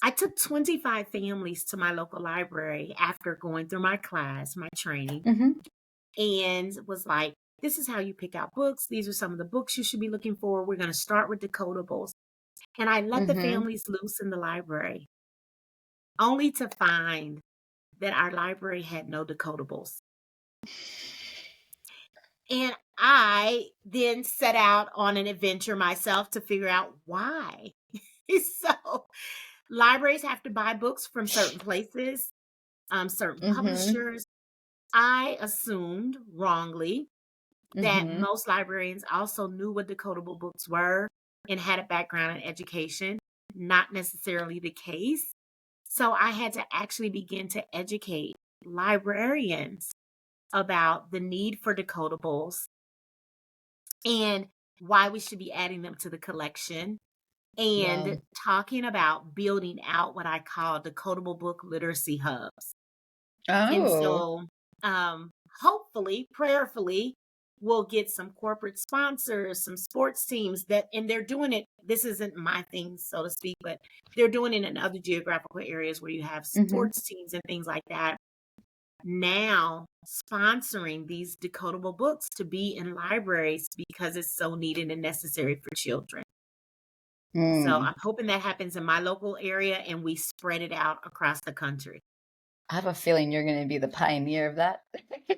I took 25 families to my local library after going through my class, my training, Mhm. and was like, this is how you pick out books. These are some of the books you should be looking for. We're going to start with decodables. And I let the Mhm. families loose in the library, only to find that our library had no decodables. And I then set out on an adventure myself to figure out why. So libraries have to buy books from certain places, certain Mhm. publishers. I assumed wrongly that Mhm. most librarians also knew what decodable books were and had a background in education. Not necessarily the case. So I had to actually begin to educate librarians about the need for decodables and why we should be adding them to the collection and Wow. talking about building out what I call decodable book literacy hubs. And Oh. so, hopefully, prayerfully, we'll get some corporate sponsors, some sports teams that, and they're doing it. This isn't my thing, so to speak, but they're doing it in other geographical areas where you have Mhm. sports teams and things like that. Now, sponsoring these decodable books to be in libraries because it's so needed and necessary for children. So Mm. I'm hoping that happens in my local area and we spread it out across the country. I have a feeling you're going to be the pioneer of that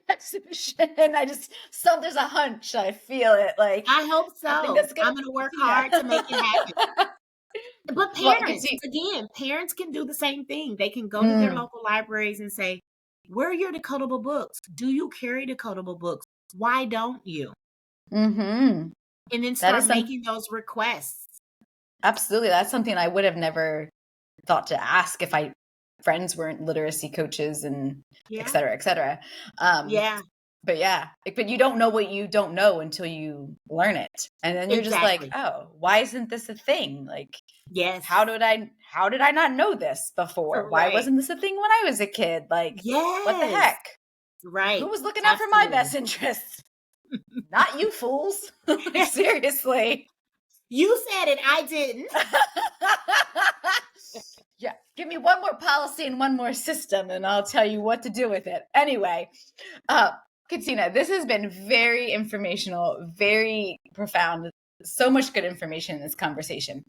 exhibition. There's a hunch. I feel it. Like, I hope I think so. that's going I'm to gonna be work hard to make it happen. Katina. But Well, parents, Katina. again, parents can do the same thing. They can go to their local libraries and say, where are your decodable books? Do you carry decodable books? Why don't you? Mm-hmm. And then That start is making those requests. absolutely. That's something I would have never thought to ask if I friends weren't literacy coaches and et Yeah. cetera, et cetera. Um, Yeah. but yeah, but you don't know what you don't know until you learn it. And then you're just like, Exactly. oh, why isn't this a thing? Like, Yes. how did I not know this before? Why Correct. wasn't this a thing when I was a kid? Like, what the Yes. heck? Who Right. was looking out for my Absolutely. best interests? Not you fools. Like, seriously. You said it. I didn't. Yeah, give me one more policy and one more system, and I'll tell you what to do with it. Anyway, Katina, this has been very informational, very profound. So much good information in this conversation.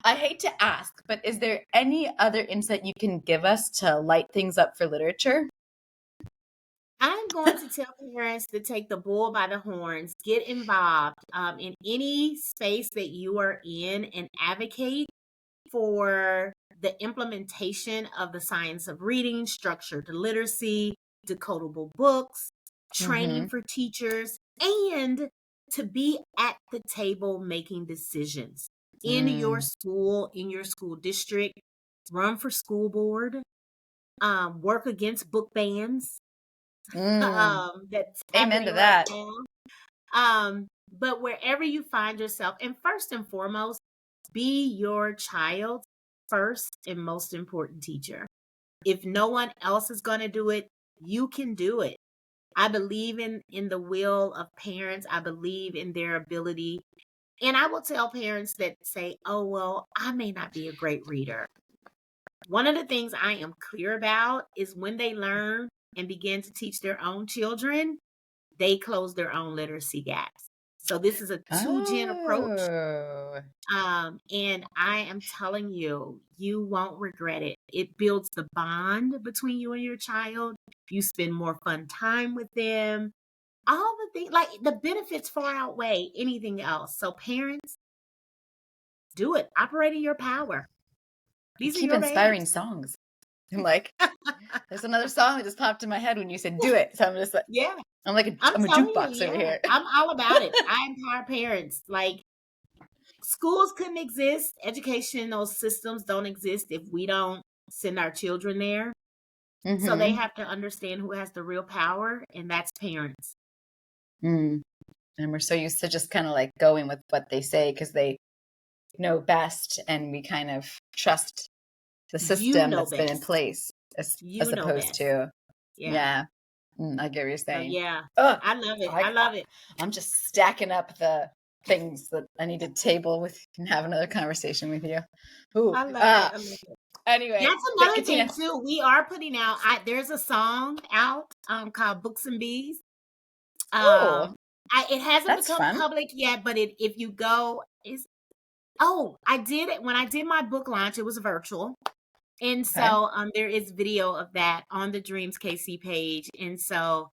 I hate to ask, but is there any other insight you can give us to light things up for literature? I'm going to tell parents to take the bull by the horns, get involved in any space that you are in, and advocate for the implementation of the science of reading, structured literacy, decodable books, training Mm-hmm. for teachers, and to be at the table making decisions Mm. in your school district, run for school board, work against book bans Mm. that's Amen to happening right that. now. But wherever you find yourself, and first and foremost, be your child's first and most important teacher. If no one else is going to do it, you can do it. I believe in the will of parents. I believe in their ability. And I will tell parents that say, "Oh, well, I may not be a great reader." One of the things I am clear about is when they learn and begin to teach their own children, they close their own literacy gaps. So this is a two-gen approach. Oh. And I am telling you, you won't regret it. It builds the bond between you and your child. You spend more fun time with them. All the things, like the benefits far outweigh anything else. So parents, do it. Operate in your power. You These are keep your inspiring babes. songs. I'm like, there's another song that just popped in my head when you said do it. So I'm just like, Yeah. I'm a Telling you, jukebox over yeah. here. I'm all about it. I empower parents. Like schools couldn't exist, educational systems don't exist if we don't send our children there. So they Mm-hmm. have to understand who has the real power, and that's parents. Mm. And we're so used to just kind of like going with what they say because they know best, and we kind of trust the You system know that's been in best. place as You know opposed best. to, Yeah. yeah. I get what you're So saying. yeah. Oh, I love it. I, I love it. I'm just stacking up the things that I need to table with and have another conversation with you. Ooh, I love it. I love it. anyway, That's but another thing Katina, too. We are putting out there's a song out called Books and Bees. oh, It hasn't that's become fun. public yet, but if you go is oh, I did it when I did my book launch, it was virtual. And Okay. so there is video of that on the Dreams KC page. And so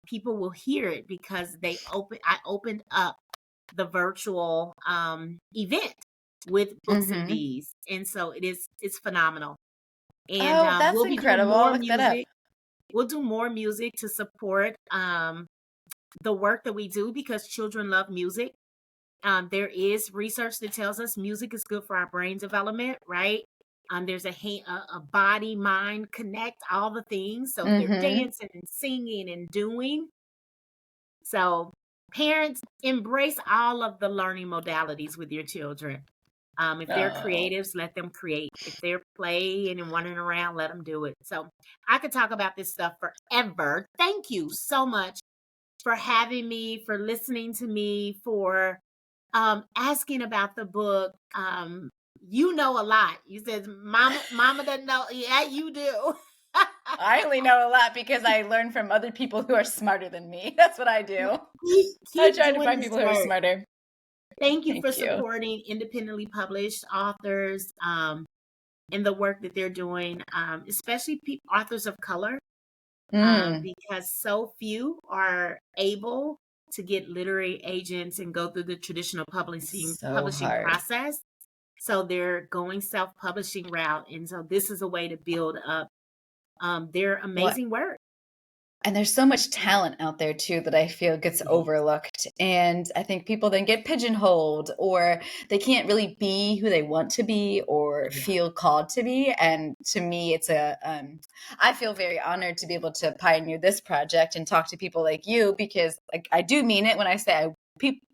people will hear it because I opened up the virtual event with Books and Mm-hmm. Bees. And so it's phenomenal. And Oh, that's we'll be doing incredible. I'll more look that up. music. We'll do more music to support the work that we do because children love music. There is research that tells us music is good for our brain development, right? There's a body mind connect all the things. So if they're Mm-hmm. dancing and singing and doing, so parents embrace all of the learning modalities with your children. If they're Oh, creatives, let them create. If they're playing and running around, let them do it. So I could talk about this stuff forever. Thank you so much for having me, for listening to me, for asking about the book. You know a lot. You said, Mama doesn't know. Yeah, you do. I only know a lot because I learn from other people who are smarter than me. That's what I do. I Keep try to doing find this people who are work. smarter. Thank you for Thank you. supporting independently published authors. in the work that they're doing, especially authors of color, Mm, because so few are able to get literary agents and go through the traditional so publishing hard. process. So they're going self-publishing route, and so this is a way to build up their What amazing work. And there's so much talent out there too that I feel gets Yes, overlooked. And I think people then get pigeonholed or they can't really be who they want to be or yeah, feel called to be. And to me, I feel very honored to be able to pioneer this project and talk to people like you because like I do mean it when I say people,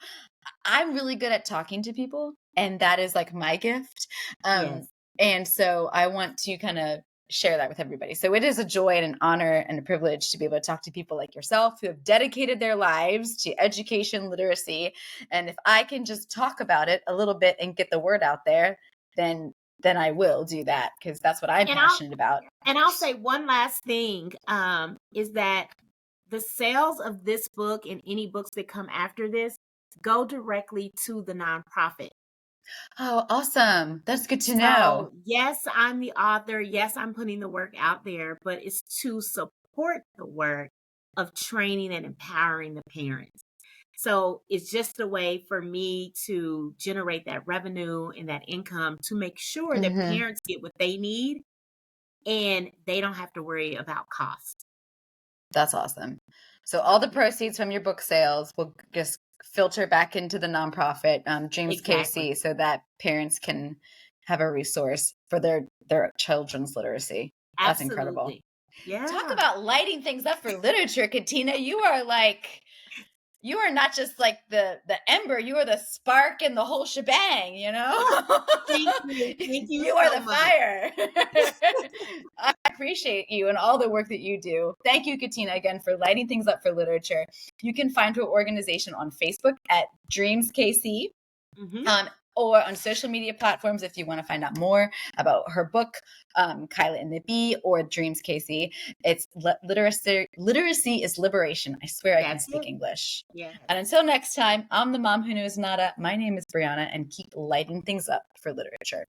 I'm really good at talking to people, and that is like my gift. Um, yes, and so I want to kind of share that with everybody. So it is a joy and an honor and a privilege to be able to talk to people like yourself who have dedicated their lives to education, literacy. And if I can just talk about it a little bit and get the word out there, then then I will do that because that's what I'm and I'll passionate about. and I'll say one last thing, is that the sales of this book and any books that come after this go directly to the nonprofit. Oh, awesome. That's good to know. So, yes, I'm the author. Yes, I'm putting the work out there, but it's to support the work of training and empowering the parents. So, it's just a way for me to generate that revenue and that income to make sure that Mhm. parents get what they need and they don't have to worry about cost. That's awesome. So all So, the proceeds from your book sales will just filter back into the nonprofit, Dreams exactly. KC, so that parents can have a resource for their children's literacy. That's incredible. Absolutely. Talk Yeah. about lighting things up for literature, Katina. You are not just like the ember, you are the spark and the whole shebang, you know? Thank you. Thank you You are so the much. fire. I appreciate you and all the work that you do. Thank you, Katina, again for lighting things up for literature. You can find her organization on Facebook at Dreams KC. Hmm. Um, or on social media platforms if you want to find out more about her book, Kyla and the Bee, or Dreams Casey. It's literacy is liberation. I swear I can That's speak it. English. And Yes. until next time, I'm the mom who knows nada. My name is Brianna, and keep lighting things up for literature.